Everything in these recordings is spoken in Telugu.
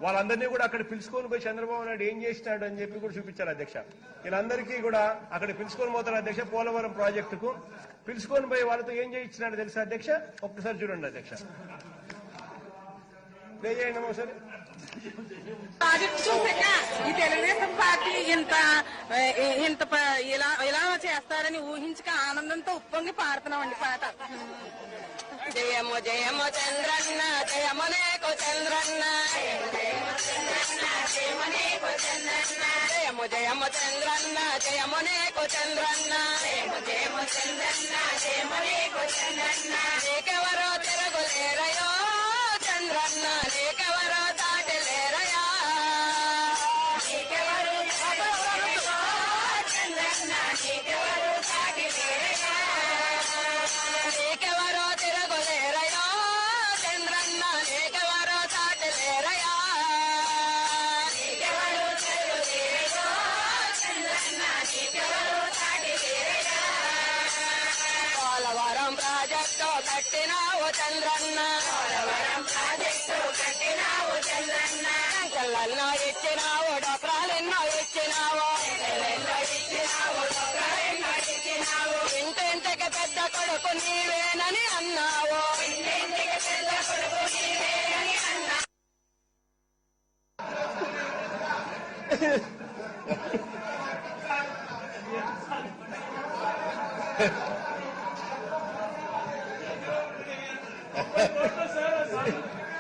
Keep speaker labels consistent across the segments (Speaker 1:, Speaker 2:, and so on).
Speaker 1: వాళ్ళందరినీ కూడా అక్కడ పిలుచుకొని పోయి చంద్రబాబు నాయుడు ఏం చేసినాడు అని చెప్పి కూడా చూపించారు అధ్యక్ష. వీళ్ళందరికీ కూడా అక్కడ పిలుచుకొని పోతారు అధ్యక్ష. పోలవరం ప్రాజెక్టుకు పిలుచుకొని పోయి వాళ్ళతో ఏం చేయించినాడు తెలుసా అధ్యక్ష? ఒక్కసారి చూడండి అధ్యక్ష, ప్లే చేయండి ఒకసారి.
Speaker 2: ప్రాజెక్టు చూసాక ఈ తెలుగుదేశం పార్టీ ఇలా చేస్తారని ఊహించక ఆనందంతో ఉప్పొంగి పాడుతున్నామండి పాట. జయము జయము చంద్రన్న జయము నీకు చంద్రన్న, జయము జయము చంద్రన్న జయము నీకు చంద్రన్న, నీకెవరో తిరుగులేరయో చంద్రన్న, నీకెవరో దాటలేరయా, నీకెవరో తిరుగులేరయో చంద్రన్న, నీకెవరో దాటలేరయా, పోలవరం ప్రాజెక్టు కట్టినావు చంద్రన్న, సంకలన్నో ఇచ్చినావు, డోక్రాలెన్నో ఇచ్చినావు, ఇంటింటికి పెద్ద కొడుకు నీవేనని అన్నావు,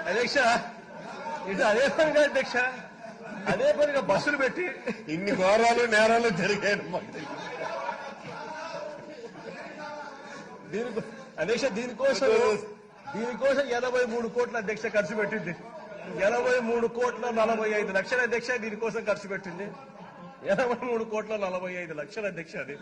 Speaker 1: అధ్యక్ష. ఇది అదే పనిగా అధ్యక్ష, అదే పనిగా బస్సులు పెట్టి
Speaker 3: ఇన్ని ఘోరాలు నేరాలు జరిగాయి
Speaker 1: అధ్యక్ష. దీనికోసం 83 కోట్ల అధ్యక్ష ఖర్చు పెట్టింది. 83,45,00,000 అధ్యక్ష దీనికోసం ఖర్చు పెట్టింది. 83,45,00,000 అధ్యక్ష అది.